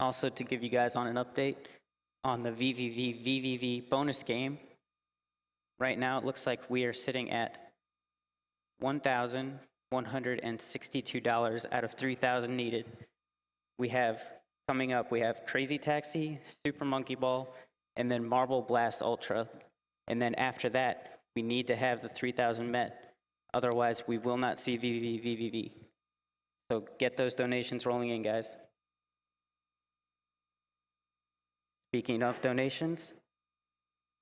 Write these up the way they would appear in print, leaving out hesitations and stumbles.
Also, to give you guys on an update on the VVV bonus game, right now it looks like we are sitting at $1,162 out of 3,000 needed. We have, coming up, we have Crazy Taxi, Super Monkey Ball, and then Marble Blast Ultra. And then after that, we need to have the 3,000 met. Otherwise, we will not see VVV. So get those donations rolling in, guys. Speaking of donations,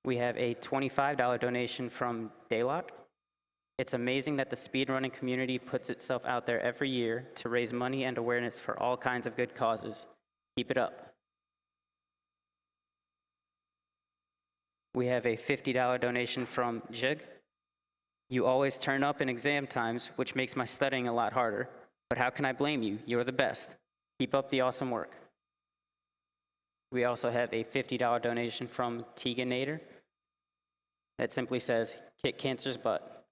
we have a $25 donation from Daylock. It's amazing that the speedrunning community puts itself out there every year to raise money and awareness for all kinds of good causes. Keep it up. We have a $50 donation from Jig. You always turn up in exam times, which makes my studying a lot harder. But how can I blame you? You're the best. Keep up the awesome work. We also have a $50 donation from Tegan that simply says, kick cancer's butt.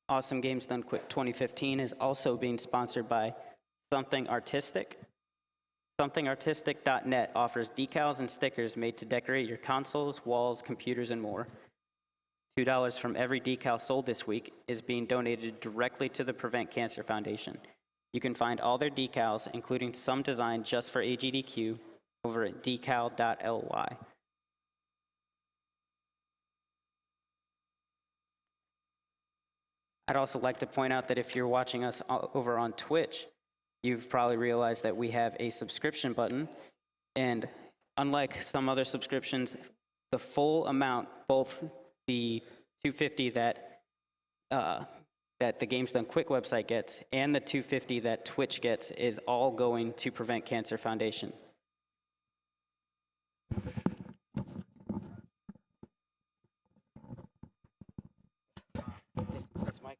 Awesome Games Done Quick 2015 is also being sponsored by Something Artistic. SomethingArtistic.net offers decals and stickers made to decorate your consoles, walls, computers, and more. $2 from every decal sold this week is being donated directly to the Prevent Cancer Foundation. You can find all their decals, including some designed just for AGDQ, over at decal.ly. I'd also like to point out that if you're watching us over on Twitch, you've probably realized that we have a subscription button, and unlike some other subscriptions, the full amount, both the $250 that the Games Done Quick website gets and the $250 that Twitch gets, is all going to Prevent Cancer Foundation. This mic.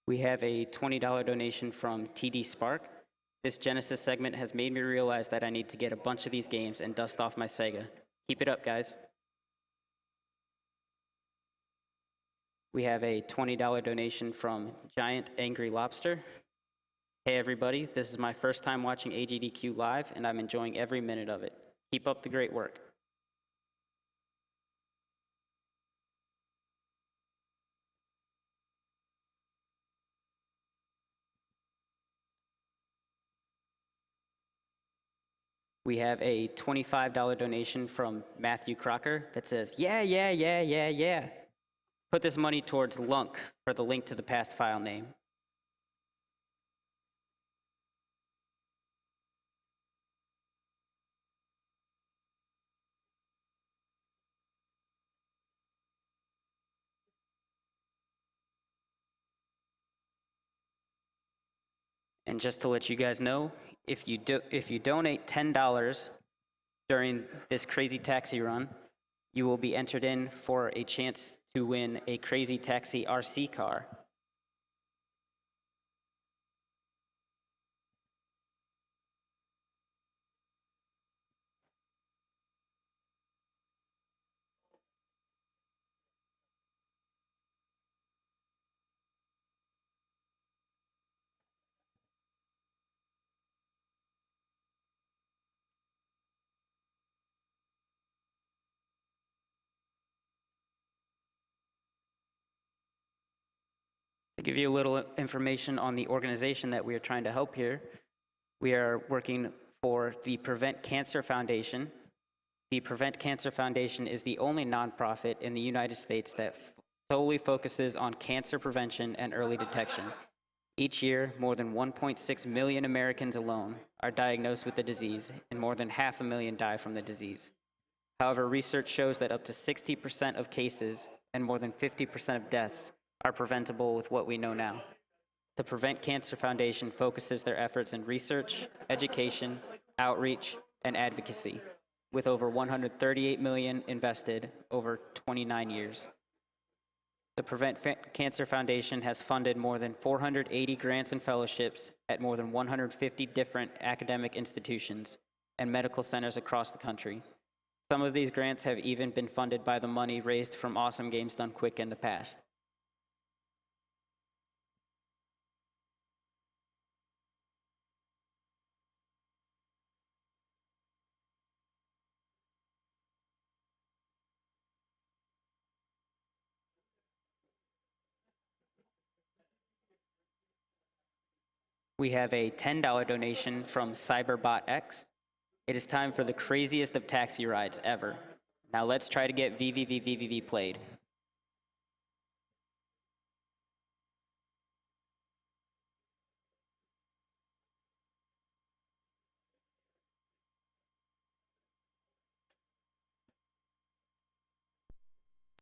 We have a $20 donation from TD Spark. This Genesis segment has made me realize that I need to get a bunch of these games and dust off my Sega. Keep it up, guys. We have a $20 donation from Giant Angry Lobster. Hey everybody, this is my first time watching AGDQ live, and I'm enjoying every minute of it. Keep up the great work. We have a $25 donation from Matthew Crocker that says, yeah. Put this money towards Lunk for the link to the past file name. And just to let you guys know, if you donate $10 during this Crazy Taxi run, you will be entered in for a chance to win a Crazy Taxi RC car. To give you a little information on the organization that we are trying to help here, we are working for the Prevent Cancer Foundation. The Prevent Cancer Foundation is the only nonprofit in the United States that solely focuses on cancer prevention and early detection. Each year, more than 1.6 million Americans alone are diagnosed with the disease, and more than 500,000 die from the disease. However, research shows that up to 60% of cases and more than 50% of deaths are preventable with what we know now. The Prevent Cancer Foundation focuses their efforts in research, education, outreach, and advocacy, with over $138 million invested over 29 years. The Prevent Cancer Foundation has funded more than 480 grants and fellowships at more than 150 different academic institutions and medical centers across the country. Some of these grants have even been funded by the money raised from Awesome Games Done Quick in the past. We have a $10 donation from CyberbotX. It is time for the craziest of taxi rides ever. Now let's try to get VVVVVV played.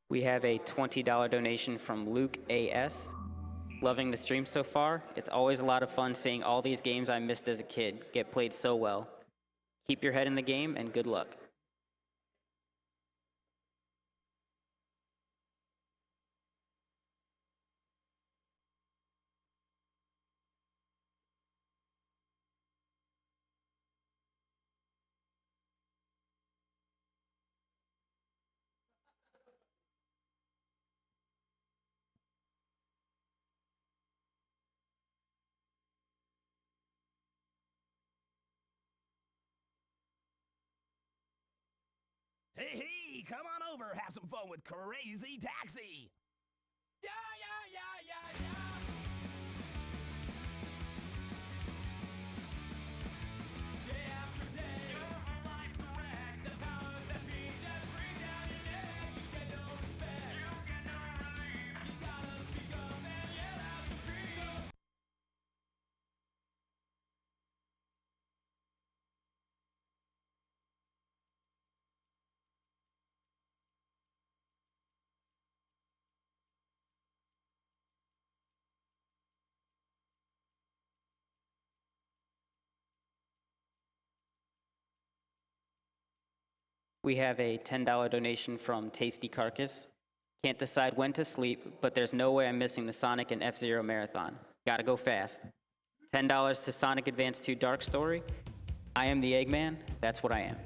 We have a $20 donation from Luke AS. Loving the stream so far. It's always a lot of fun seeing all these games I missed as a kid get played so well. Keep your head in the game and good luck. Hey, hey, come on over, have some fun with Crazy Taxi! Yeah, yeah, yeah, yeah, yeah! Day after day, your whole life's a wreck. The powers that be just breathe down your neck. You get no respect, you get no relief. You gotta speak up and yell out your grief. We have a $10 donation from Tasty Carcass. Can't decide when to sleep, but there's no way I'm missing the Sonic and F-Zero marathon. Gotta go fast. $10 to Sonic Advance 2 Dark Story. I am the Eggman, that's what I am.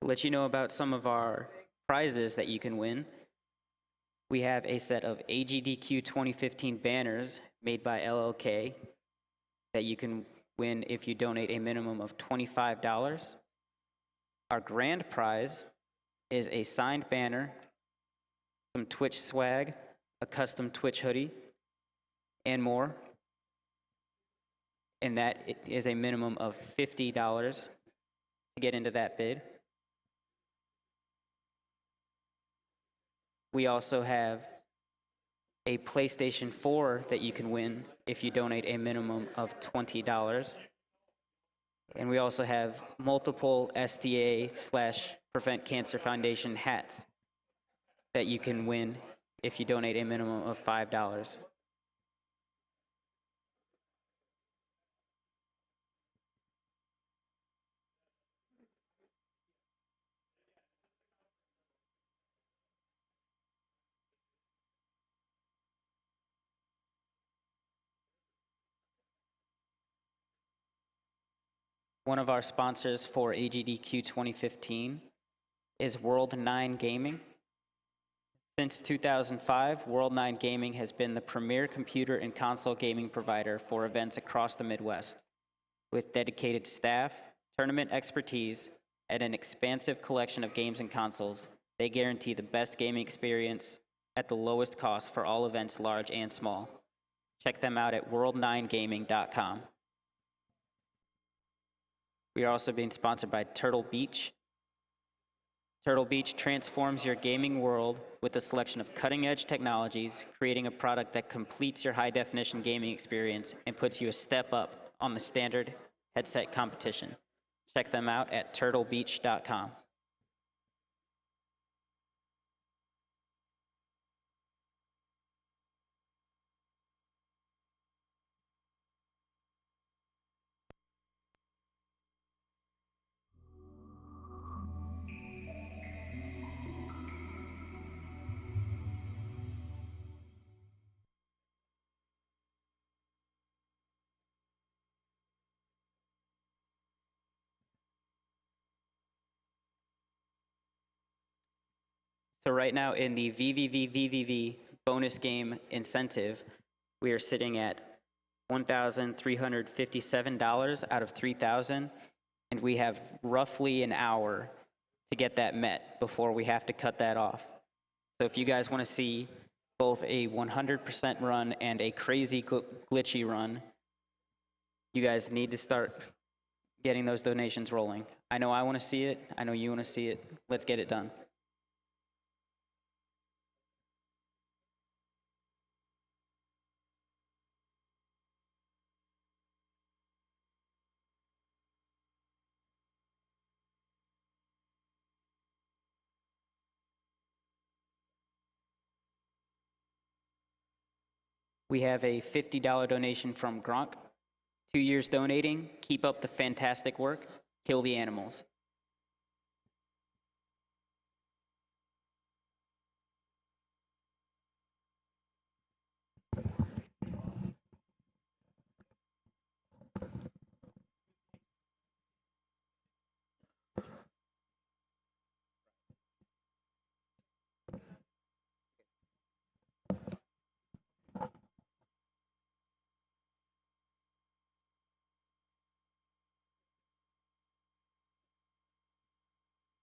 To let you know about some of our prizes that you can win, we have a set of AGDQ2015 banners made by LLK that you can win if you donate a minimum of $25. Our grand prize is a signed banner, some Twitch swag, a custom Twitch hoodie, and more. And that is a minimum of $50 to get into that bid. We also have a PlayStation 4 that you can win if you donate a minimum of $20. And we also have multiple SDA/Prevent Cancer Foundation hats that you can win if you donate a minimum of $5. One of our sponsors for AGDQ 2015 is World 9 Gaming. Since 2005, World 9 Gaming has been the premier computer and console gaming provider for events across the Midwest. With dedicated staff, tournament expertise, and an expansive collection of games and consoles, they guarantee the best gaming experience at the lowest cost for all events large and small. Check them out at world9gaming.com. We are also being sponsored by Turtle Beach. Turtle Beach transforms your gaming world with a selection of cutting-edge technologies, creating a product that completes your high-definition gaming experience and puts you a step up on the standard headset competition. Check them out at turtlebeach.com. So right now in the VVV bonus game incentive, we are sitting at $1,357 out of $3,000, and we have roughly an hour to get that met before we have to cut that off. So if you guys want to see both a 100% run and a crazy glitchy run, you guys need to start getting those donations rolling. I know I want to see it. I know you want to see it. Let's get it done. We have a $50 donation from Gronk. 2 years donating. Keep up the fantastic work. Kill the animals.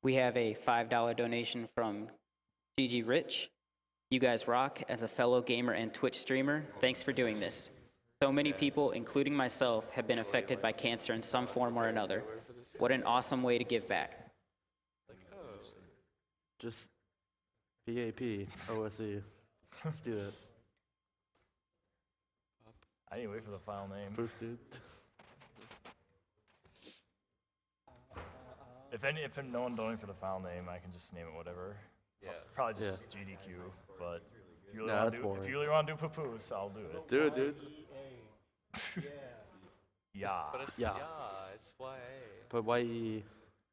We have a $5 donation from Gigi Rich. You guys rock. As a fellow gamer and Twitch streamer, thanks for doing this. So many people, including myself, have been affected by cancer in some form or another. What an awesome way to give back. Just PAP, OSE. Let's do it. I didn't wait for the file name. First, dude. If no one donating for the file name, I can just name it whatever. Yeah. Probably just GDQ, but if you really Nah, want that's to do, boring. if you really want to do papoose, I'll do it. Do it, dude. Yeah. But it's Yeah. it's YA. But YE.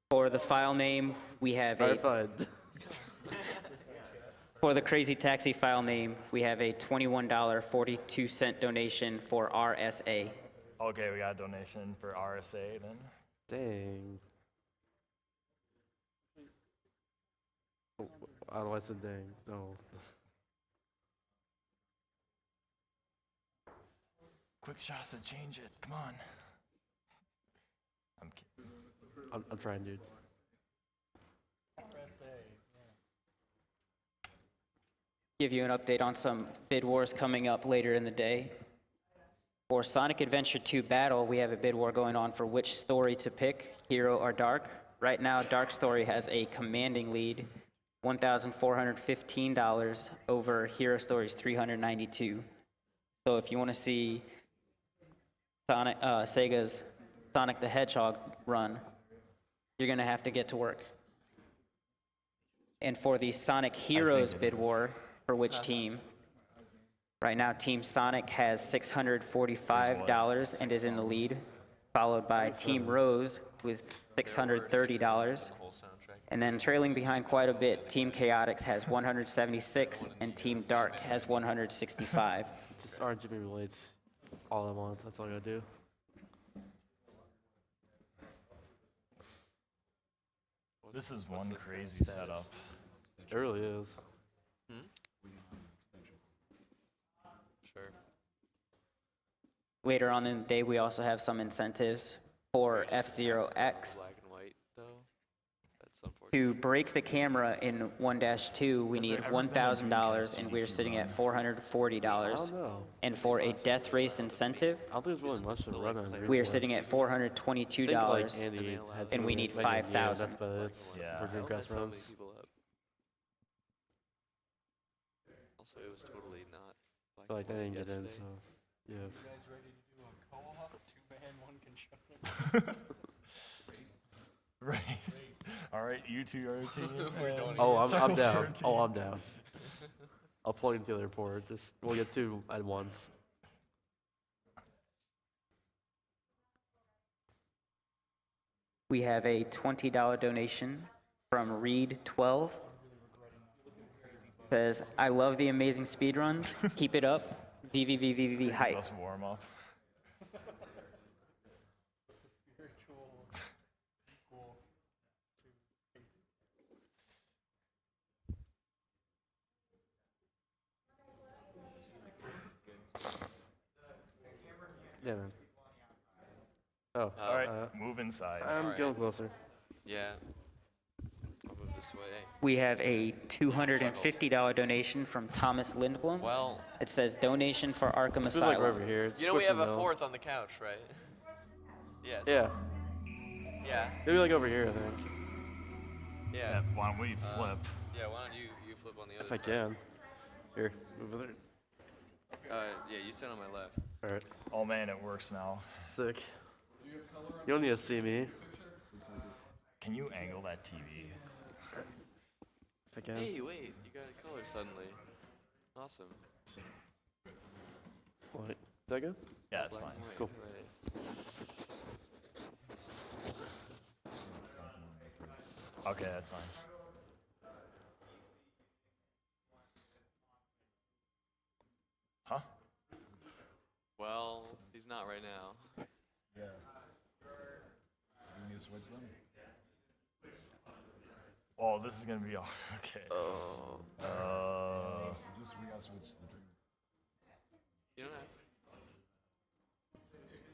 For the file name, we have a Verified. For the Crazy Taxi file name, we have a $21.42 donation for RSA. Okay, we got a donation for RSA then. Dang. Oh, otherwise, a dang. No. Quick shots to change it. Come on. I'm kidding. I'm trying, dude. Give you an update on some bid wars coming up later in the day. For Sonic Adventure 2 Battle, we have a bid war going on for which story to pick, Hero or Dark. Right now, Dark Story has a commanding lead, $1,415 over Hero Story's $392. So if you want to see Sega's Sonic the Hedgehog run, you're going to have to get to work. And for the Sonic Heroes bid war, for which team? Right now, Team Sonic has $645 and is in the lead, followed by Team Rose with $630. And then trailing behind quite a bit, Team Chaotix has $176 and Team Dark has $165. Just RGB relates all at once. That's all I gotta do. What This is what's one the crazy status? setup. It really is. Sure. Later on in the day, we also have some incentives for F-Zero X. Black and white, though. That's unfortunate. To break the camera in 1-2, we need there ever been a $1,000, Dreamcast and we're GDQ sitting at run? I $440. don't know. And for a death race incentive, I don't think there's really much to run on. we are Dreamcast. sitting at I think, like, $422. Andy had and we something need like 5,000. That's about it Yeah. for I hope Dreamcast that's how many runs. people up. Also, it was totally not. I feel like they didn't get in, yesterday. so yeah. Race. All right, you two are a team. and Oh, I'm Chuckles are down. a Oh, team. I'm down. I'll plug into the other port. Just we'll get two at once. We have a $20 donation from Reed12. Says, I love the amazing speedruns. Keep it up. VVVVV hype. Let's warm up. Yeah, man. Oh, All right, move inside. I'm Alright. getting closer. Yeah. I'll move this way. We have a $250 donation from Thomas Lindblom. Well, It says donation for Arkham It's like we're Asylum. over here. It's you know we have a Switzerland. fourth on the couch, right? Yes. Yeah, Yeah. maybe like over here. I think Yeah. Yeah, why don't we flip? Yeah. Why don't you flip on the other if I side? can. Here, move over there. Yeah, you sit on my left. All right, Oh man, it works now. sick. You don't need to see me. Can you angle that TV? If I can. Hey, wait, you got a color suddenly. Awesome. Wait, is that good? Yeah, that's Black fine. and white, Cool. Right. Okay, that's fine. Huh? Well, he's not right now. Yeah. You need to switch them? Oh, this is gonna be all okay. Oh. Just we gotta switch the dream. You don't have.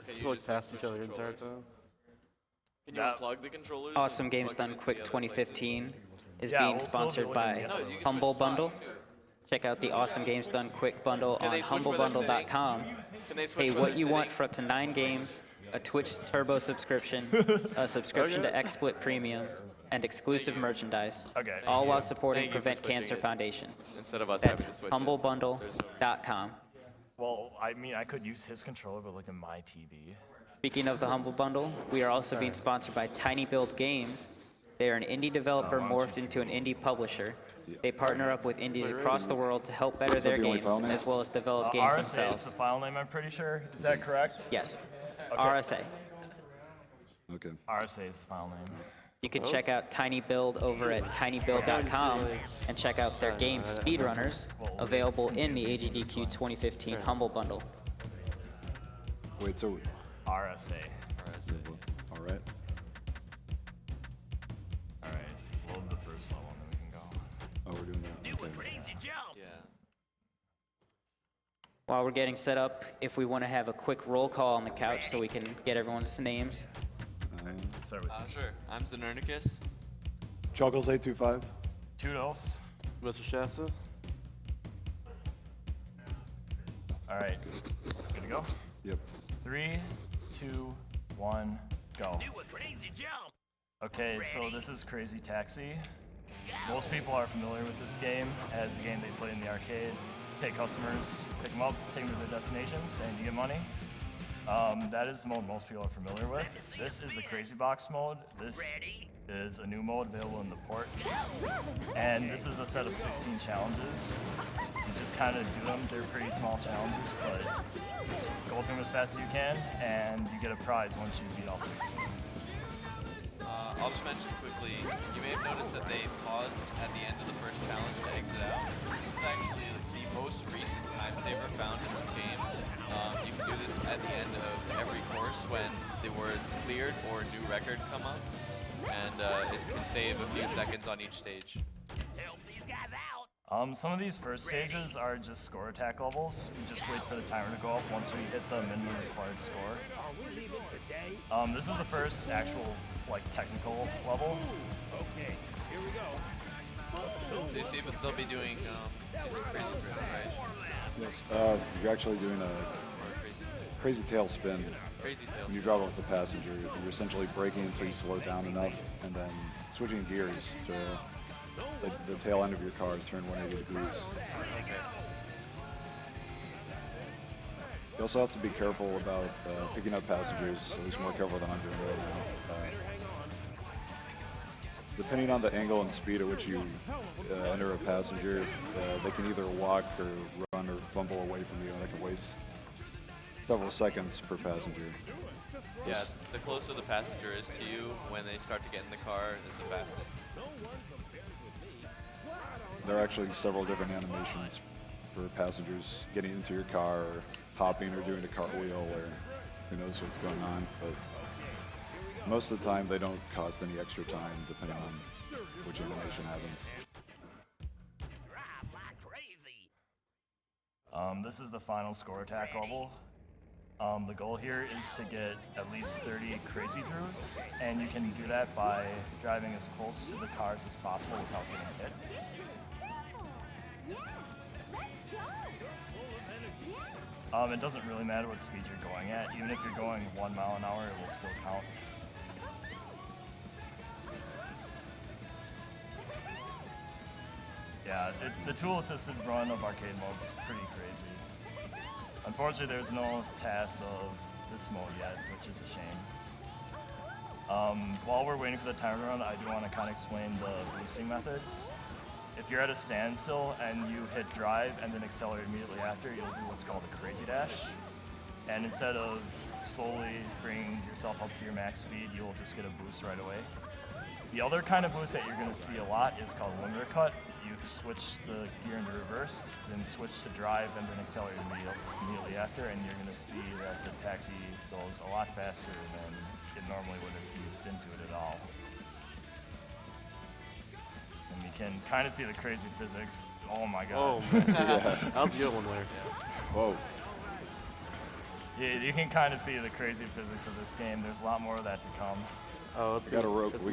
Can People like just pass switch each other the entire controllers? time. Can you That- unplug the controllers? Awesome and Games plug them Done into Quick the other places? 2015 is Yeah, being we'll still sponsored do it in by the No, other you can Humble switch Bundle. spots, too. Check out the Awesome Games Done Quick bundle Can on they switch where they're sitting? humblebundle.com. Can they switch Hey, where what they're you want sitting? for up to 9 games, a Twitch Turbo subscription, a subscription to XSplit Premium, and exclusive merchandise, Okay. all while supporting Thank you for Prevent switching Cancer it. Foundation. Instead of us That's having to switch it. humblebundle.com. Well, I mean, I could use his controller, but look at my TV. Speaking of the Humble Bundle, we are also being sponsored by Tiny Build Games. They are an indie developer morphed into an indie publisher. They partner up with indies across the world to help better their the only games, file name? as well as develop games RSA is the themselves. file name, I'm pretty sure. Is that correct? Yes, RSA. Okay. RSA is the file name. You can check out Tiny Build over at tinybuild.com and check out their game Speedrunners, available in the AGDQ 2015 Humble Bundle. Wait, so, RSA. all right. All right. Load the first level and then we can go. Oh, we're doing that. Okay. Yeah. While we're getting set up, if we want to have a quick roll call on the couch so we can get everyone's names. Let's start with Sure. I'm Zenernicus. Chuckles825. 2dos. Mr. Shasta. All right. Good to go? Yep. 3, 2, 1, go. Okay, so this is Crazy Taxi. Most people are familiar with this game as a game they play in the arcade. Take customers, pick them up, take them to their destinations, and you get money. That is the mode most people are familiar with. This is the Crazy Box mode. This is a new mode available in the port. And this is a set of 16 challenges. You just kind of do them. They're pretty small challenges, but just go through them as fast as you can, and you get a prize once you beat all 16. I'll just mention quickly, you may have noticed that they paused at the end of the first challenge to exit out. This is actually the most recent time saver found in this game. You can do this at the end of every course when the words cleared or new record come up. and it can save a few seconds on each stage. Some of these first stages are just score attack levels. We just wait for the timer to go up once we hit the minimum required score. This is the first actual, like, technical level. Okay, here we go. You see, but they'll be doing these are crazy drifts, right? Yes. You're actually doing a Or crazy crazy tail spin. tails. When you drive off the passenger, you're essentially braking until you slow down enough and then switching gears to the tail end of your car to turn 180 degrees. You also have to be careful about picking up passengers, at least more careful than I'm doing right now. Depending on the angle and speed at which you enter a passenger, they can either walk or run or fumble away from you, and they can waste several seconds per passenger. Yeah, the closer the passenger is to you when they start to get in the car is the fastest. There are actually several different animations for passengers getting into your car or hopping or doing a cartwheel or who knows what's going on, but most of the time they don't cost any extra time depending on which animation happens. This is the final score attack level. The goal here is to get at least 30 crazy throughs, and you can do that by driving as close to the cars as possible without getting hit. It doesn't really matter what speed you're going at. Even if you're going 1 mile an hour, it will still count. Yeah, the tool-assisted run of arcade mode is pretty crazy. Unfortunately, there's no TAS of this mode yet, which is a shame. While we're waiting for the timer to run, I do want to kind of explain the boosting methods. If you're at a standstill and you hit drive and then accelerate immediately after, you'll do what's called a crazy dash. And instead of slowly bringing yourself up to your max speed, you'll just get a boost right away. The other kind of boost that you're going to see a lot is called limiter cut. You switch the gear into reverse, then switch to drive, and then accelerate immediately after, and you're going to see that the taxi goes a lot faster than it normally would if you didn't do it at all. And you can kind of see the crazy physics. Oh my god. Oh, man. That was a good one there. Whoa. Yeah, you can kind of see the crazy physics of this game. There's a lot more of that to come. Oh, it's We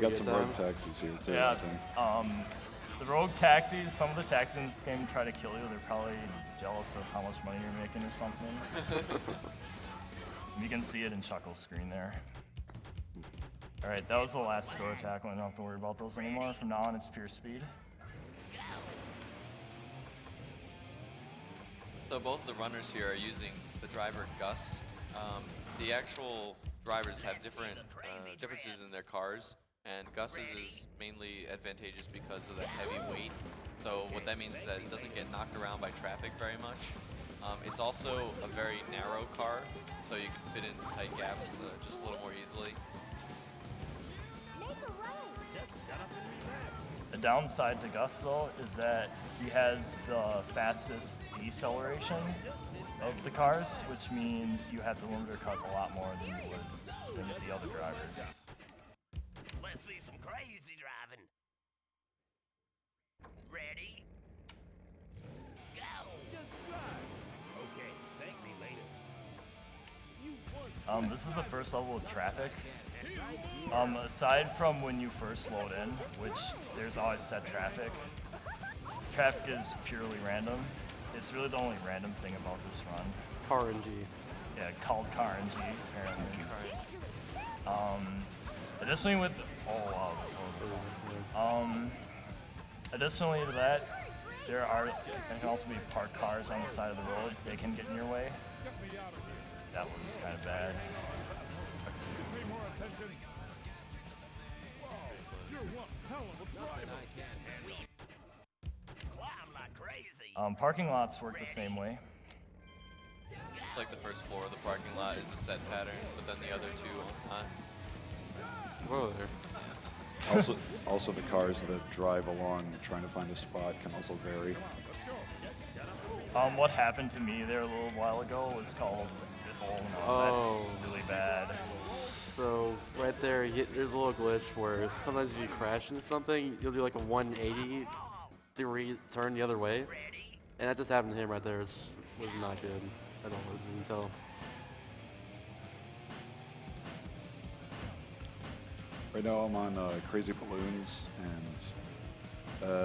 got it's some media rogue time. taxis here too, I Yeah, think. the rogue taxis, some of the taxis in this game try to kill you. They're probably jealous of how much money you're making or something. You can see it in Chuckles' screen there. All right, that was the last score attack. We don't have to worry about those anymore. From now on, it's pure speed. So both of the runners here are using the driver Gus. The actual drivers have different differences in their cars, and Gus's is mainly advantageous because of the heavy weight. So what that means is that it doesn't get knocked around by traffic very much. It's also a very narrow car, so you can fit into tight gaps just a little more easily. The downside to Gus, though, is that he has the fastest deceleration of the cars, which means you have to limiter cut a lot more than you would than the other drivers. Let's see some crazy driving. Ready? Go! Just drive. Okay, thank me later. This is the first level with traffic. Aside from when you first load in, which there's always set traffic, traffic is purely random. It's really the only random thing about this run. RNG. Yeah, called RNG, apparently. Additionally with, oh wow, this one. Additionally to that, there can also be parked cars on the side of the road. They can get in your way. That one's kind of bad. Parking lots work the same way. Like the first floor of the parking lot is a set pattern, but then the other two aren't. Whoa there. Also the cars that drive along trying to find a spot can also vary. What happened to me there a little while ago was called, oh no, that's really bad. So right there, there's a little glitch where sometimes if you crash into something, you'll do like a 180-degree turn the other way, and that just happened to him right there. It was not good at all, as you can tell. Right now I'm on Crazy Balloons, and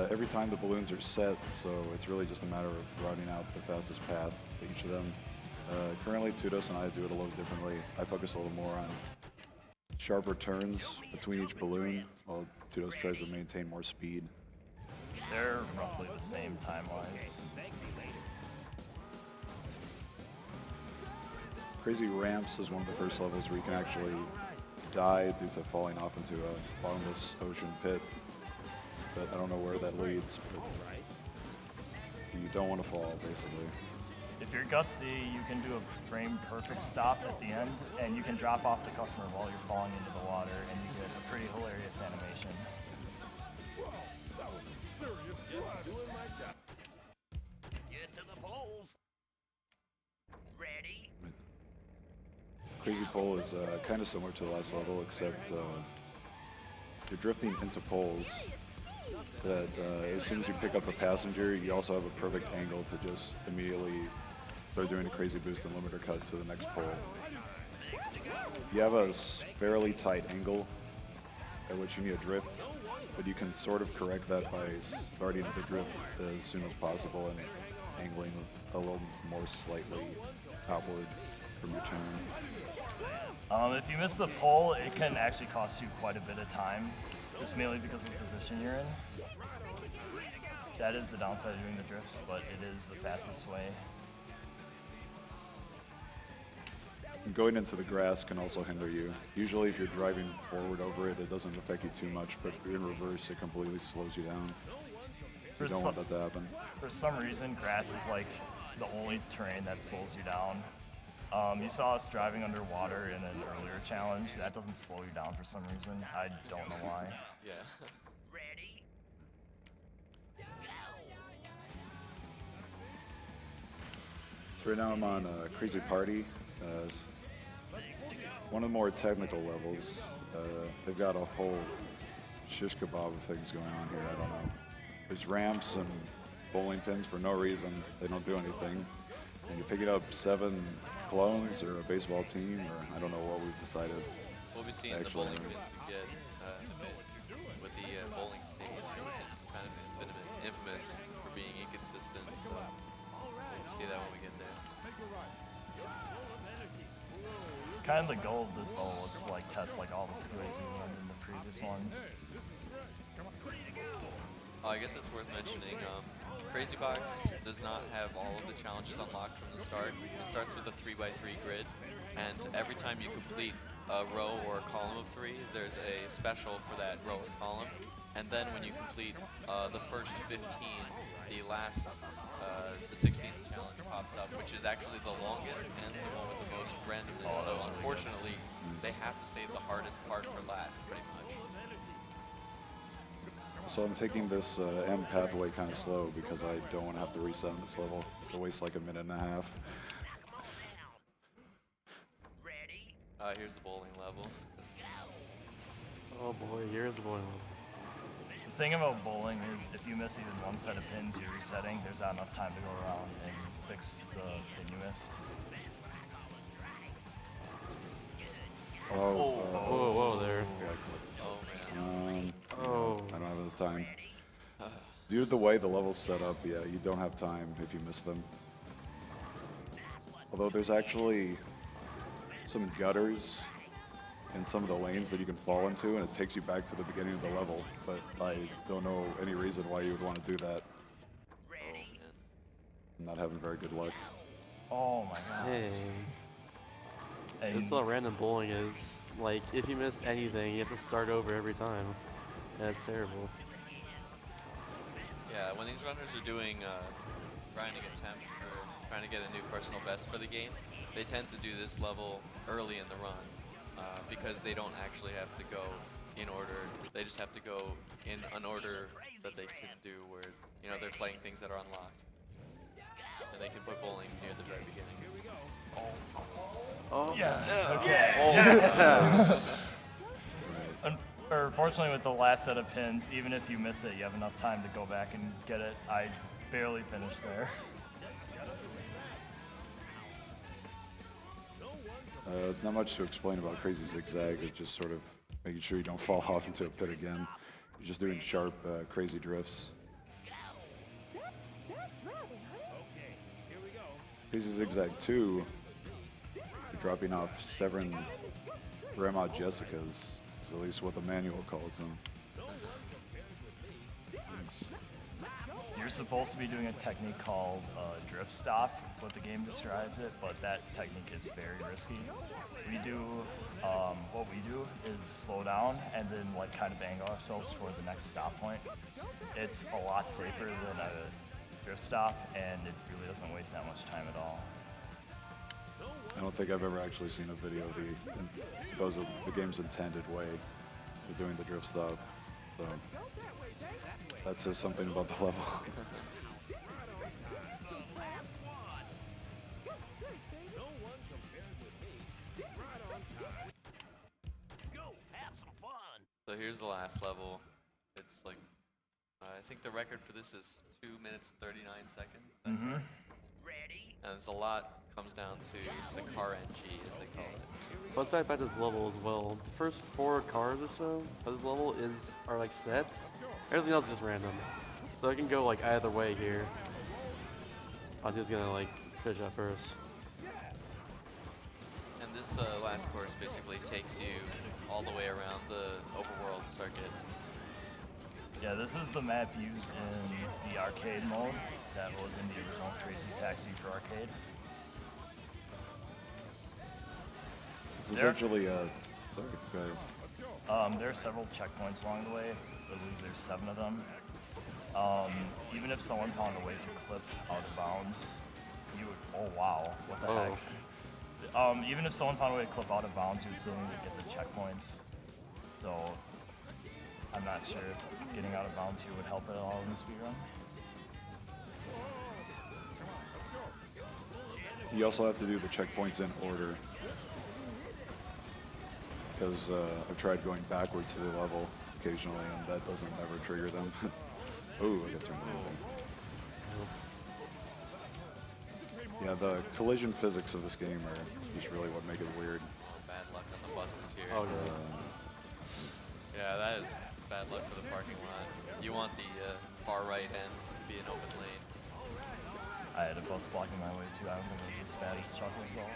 every time the balloons are set, so it's really just a matter of routing out the fastest path to each of them. Currently, 2dos and I do it a little differently. I focus a little more on sharper turns between each balloon, while 2dos tries to maintain more speed. They're roughly the same time-wise. Crazy Ramps is one of the first levels where you can actually die due to falling off into a bottomless ocean pit. But I don't know where that leads, but you don't want to fall, basically. If you're gutsy, you can do a frame-perfect stop at the end, and you can drop off the customer while you're falling into the water, and you get a pretty hilarious animation. Get to the poles. Ready? Crazy Pole is kind of similar to the last level, except you're drifting into poles that as soon as you pick up a passenger, you also have a perfect angle to just immediately start doing a crazy boost and limiter cut to the next pole. You have a fairly tight angle at which you need to drift, but you can sort of correct that by starting the drift as soon as possible and angling a little more slightly outward from your turn. If you miss the pole, it can actually cost you quite a bit of time, just mainly because of the position you're in. That is the downside of doing the drifts, but it is the fastest way. Going into the grass can also hinder you. Usually if you're driving forward over it, it doesn't affect you too much, but in reverse, it completely slows you down. So you don't want that to happen. For some reason, grass is like the only terrain that slows you down. You saw us driving underwater in an earlier challenge. That doesn't slow you down for some reason. I don't know why. Yeah. Ready? Right now I'm on Crazy Party. One of the more technical levels. They've got a whole shish kebab of things going on here. I don't know. There's ramps and bowling pins for no reason. They don't do anything. And you're picking up 7 clones or a baseball team, or I don't know what we've decided. We'll be seeing the bowling pins again in a bit with the bowling stage, which is kind of infamous for being inconsistent. So we'll see that when we get there. Kind of the goal of this level is to like test like all the skills you learned in the previous ones. I guess it's worth mentioning, Crazy Box does not have all of the challenges unlocked from the start. It starts with a 3x3 grid, and every time you complete a row or a column of 3, there's a special for that row or column. And then when you complete the first 15, the last, the 16th challenge pops up, which is actually the longest and the one with the most randomness. So unfortunately, they have to save the hardest part for last, pretty much. So I'm taking this M pathway kind of slow because I don't want to have to reset on this level. It wastes like a minute and a half. Ready? Here's the bowling level. Oh boy, here's the bowling level. The thing about bowling is if you miss even one set of pins you're resetting, there's not enough time to go around and fix the pin you missed. Whoa there. Oh man. I don't have enough time. Due to the way the level's set up, yeah, you don't have time if you miss them. Although there's actually some gutters in some of the lanes that you can fall into, and it takes you back to the beginning of the level, but I don't know any reason why you would want to do that. I'm not having very good luck. Oh my god. Hey. And This is how random bowling is. Like, if you miss anything, you have to start over every time. That's terrible. Yeah, when these runners are doing grinding attempts or trying to get a new personal best for the game, they tend to do this level early in the run because they don't actually have to go in order. They just have to go in an order that they can do where, you know, they're playing things that are unlocked. and they can put bowling near the very beginning. Oh. Yeah. Okay. Unfortunately, with the last set of pins, even if you miss it, you have enough time to go back and get it. I barely finished there. Not much to explain about Crazy Zigzag. It's just sort of making sure you don't fall off into a pit again. You're just doing sharp, crazy drifts. Crazy Zigzag 2, you're dropping off 7 Grandma Jessicas, is at least what the manual calls them. Thanks. You're supposed to be doing a technique called drift stop, what the game describes it, but that technique is very risky. We do, what we do is slow down and then like kind of angle ourselves toward the next stop point. It's a lot safer than a drift stop, and it really doesn't waste that much time at all. I don't think I've ever actually seen a video of the game's intended way of doing the drift stop. So that says something about the level. So here's the last level. It's like, I think the record for this is 2 minutes and 39 seconds. Mm-hmm. And it's a lot comes down to the car NG, as they call it. Fun fact about this level as well. The first 4 cars or so of this level are like sets. Everything else is just random. So I can go like either way here. I'm just gonna like fish out first. And this last course basically takes you all the way around the overworld circuit. Yeah, this is the map used in the arcade mode that was in the original Crazy Taxi for arcade. It's essentially sorry, go ahead. There are several checkpoints along the way. I believe there's 7 of them. Even if someone found a way to clip out of bounds, you would, oh wow, what the heck. Even if someone found a way to clip out of bounds, you would still need to get the checkpoints. So, I'm not sure if getting out of bounds here would help at all in the speedrun. You also have to do the checkpoints in order. Because I've tried going backwards through the level occasionally, and that doesn't ever trigger them. Ooh, I got turned over. Yeah, the collision physics of this game are just really what make it weird. Oh, bad luck on the buses here. Oh yeah. Yeah, that is bad luck for the parking lot. You want the far right end to be an open lane. I had a bus blocking my way too. I don't think it was as bad as Chuckles though.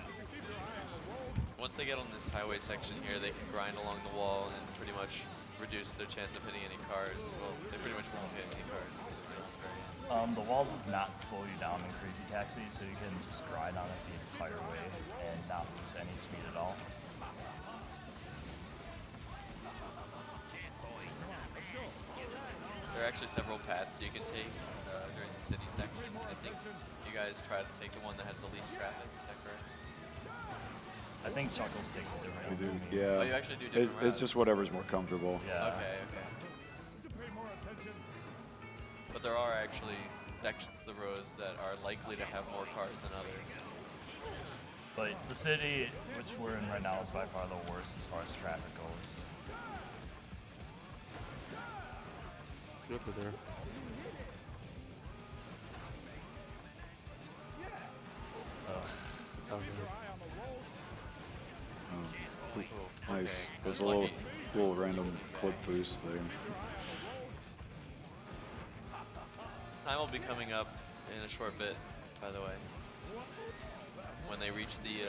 Once they get on this highway section here, they can grind along the wall and pretty much reduce their chance of hitting any cars. Well, they pretty much won't hit any cars because they're on the very end. The wall does not slow you down in Crazy Taxi, so you can just grind on it the entire way and not lose any speed at all. There are actually several paths you can take during the city section. I think you guys try to take the one that has the least traffic. Is that correct? I think Chuckles takes a different We do, route. yeah. Oh, you actually do different routes? It's just whatever's more comfortable. Yeah. Okay, okay. But there are actually sections of the roads that are likely to have more cars than others. But the city, which we're in right now, is by far the worst as far as traffic goes. Let's go for there. Oh, Oh, nice. Okay, There's that's a lucky. little random clip boost there. Time will be coming up in a short bit, by the way. When they reach the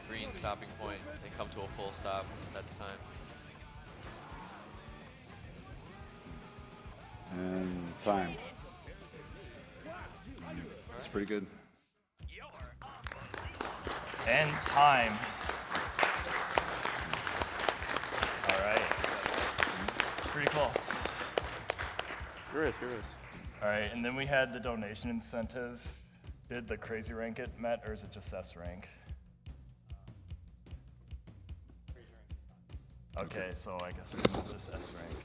green stopping point, they come to a full stop. That's time. And time. It's pretty good. And time. All right. Pretty close. Curious. All right, and then we had the donation incentive. Did the crazy rank get met, or is it just S rank? Okay, so I guess we can move this S rank.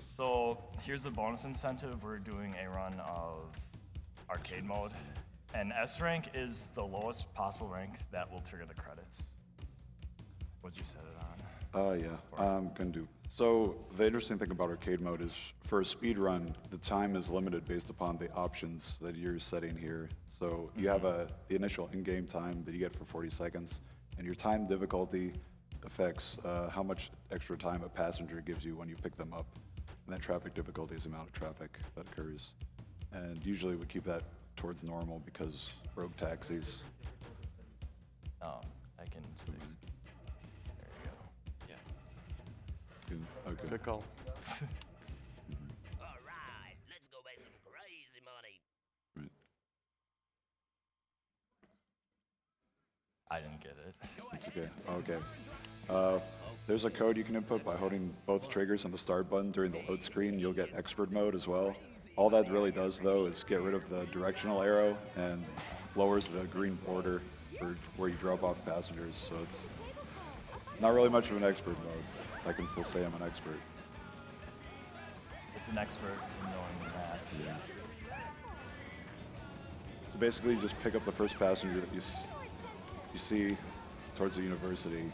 So here's the bonus incentive. We're doing a run of arcade mode. And S rank is the lowest possible rank that will trigger the credits. What'd you set it on? Yeah, I'm gonna do. So the interesting thing about arcade mode is for a speed run, the time is limited based upon the options that you're setting here. So you have the initial in-game time that you get for 40 seconds, and your time difficulty affects how much extra time a passenger gives you when you pick them up. And then traffic difficulty is the amount of traffic that occurs. And usually we keep that towards normal because rogue taxis. Oh, I can fix. There you go. Yeah. Okay. Good call. Alright, let's go make some crazy money. Right. I didn't get it. It's okay. There's a code you can input by holding both triggers on the start button during the load screen. You'll get expert mode as well. All that really does, though, is get rid of the directional arrow and lowers the green border for where you drop off passengers. So it's not really much of an expert mode. I can still say I'm an expert. It's an expert in knowing the math. Yeah. So basically, you just pick up the first passenger that you see towards the university.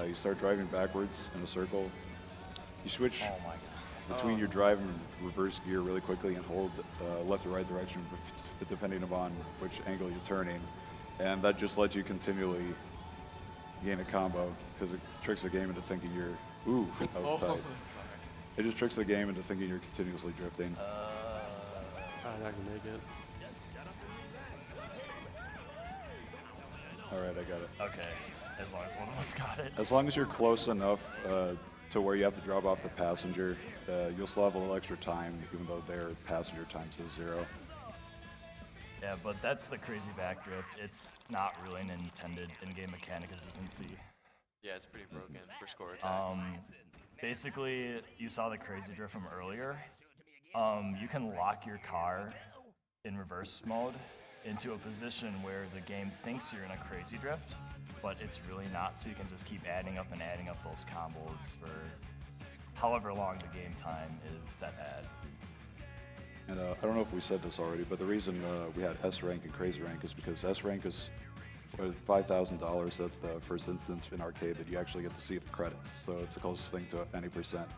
You start driving backwards in a circle. You switch Oh my god. between your drive and reverse gear really quickly and hold left or right direction depending upon which angle you're turning. And that just lets you continually gain a combo because it tricks the game into thinking you're, ooh, that was tight. It just tricks the game into thinking you're continuously drifting. I'm not gonna make it. All right, I got it. Okay, as long as one of us got it. As long as you're close enough to where you have to drop off the passenger, you'll still have a little extra time, even though their passenger time says 0. Yeah, but that's the crazy backdrift. It's not really an intended in-game mechanic, as you can see. Yeah, it's pretty broken for score attacks. Basically, you saw the crazy drift from earlier. You can lock your car in reverse mode into a position where the game thinks you're in a crazy drift, but it's really not, so you can just keep adding up those combos for however long the game time is set at. And I don't know if we said this already, but the reason we had S rank and crazy rank is because S rank is $5,000. That's the first instance in arcade that you actually get to see the credits. So it's the closest thing to any percent.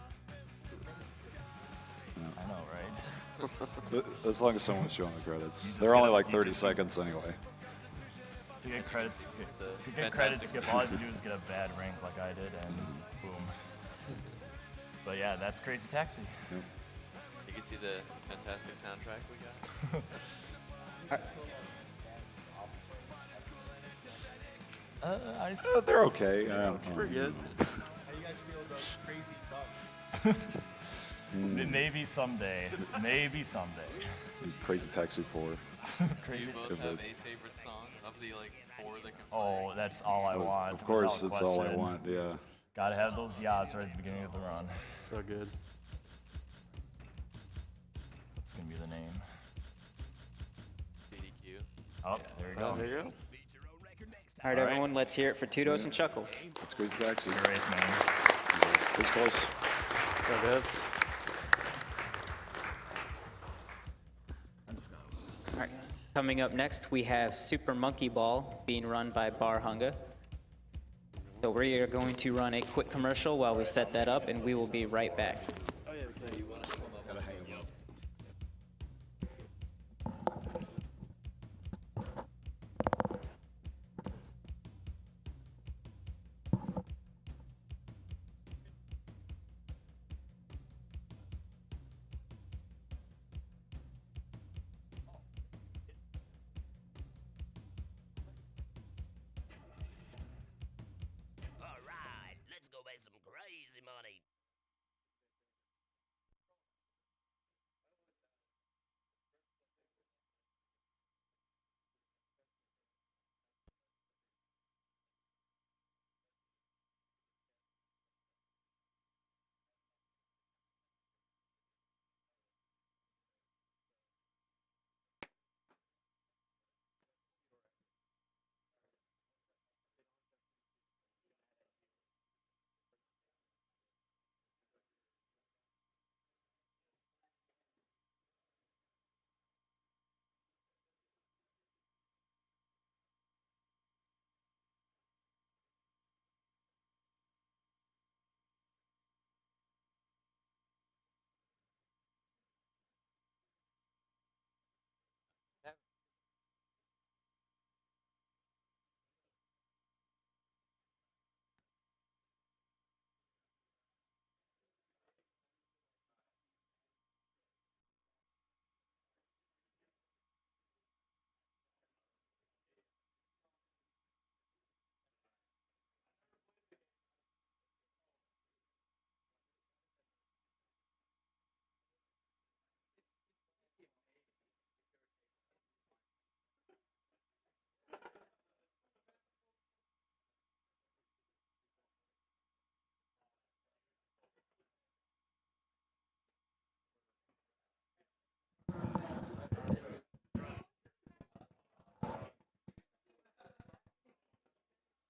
I know, right? As long as someone's showing the credits. just They're only gotta- like you 30 just- seconds anyway. To get credits, fantastic skip, all I have to do is get a bad rank like I did, and boom. But yeah, that's Crazy Taxi. Yep. You can see the fantastic soundtrack we got. They're okay. Pretty good. How you guys feel about Crazy Ducks? Maybe someday. Maybe someday. Crazy Taxi 4. Do Crazy. you both Good have votes. a favorite song of the like 4 that can play? Oh, that's all I want. Of course, without that's all I question. want. Yeah. Gotta have those yas right at the beginning of the run. So good. That's gonna be the name. AGDQ. Oh, there you Oh, go. there you go. All right, All right. everyone, let's hear it for 2dos and chuckles. That's Crazy Taxi. Good race, man. It's close. So this. All right, coming up next, we have Super Monkey Ball being run by Bar Hunga. So we are going to run a quick commercial while we set that up, and we will be right back. Alright, let's go make some crazy money.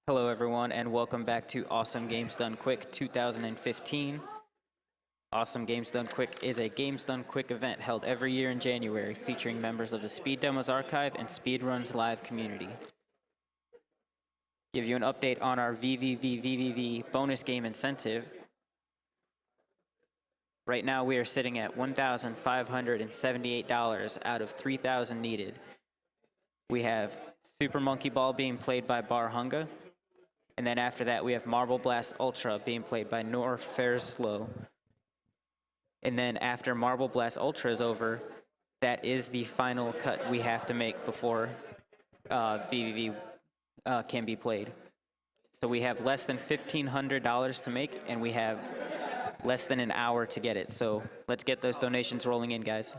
Hello, everyone, and welcome back to Awesome Games Done Quick 2015. Awesome Games Done Quick is a Games Done Quick event held every year in January featuring members of the Speed Demos Archive and Speedrun's live community. Give you an update on our VVVVVV bonus game incentive. Right now, we are sitting at $1,578 out of $3,000 needed. We have Super Monkey Ball being played by Bar Hunga. And then after that, we have Marble Blast Ultra being played by Nor Fair Slow. And then after Marble Blast Ultra is over, that is the final cut we have to make before VVV can be played. So we have less than $1,500 to make, and we have less than an hour to get it. So let's get those donations rolling in, guys.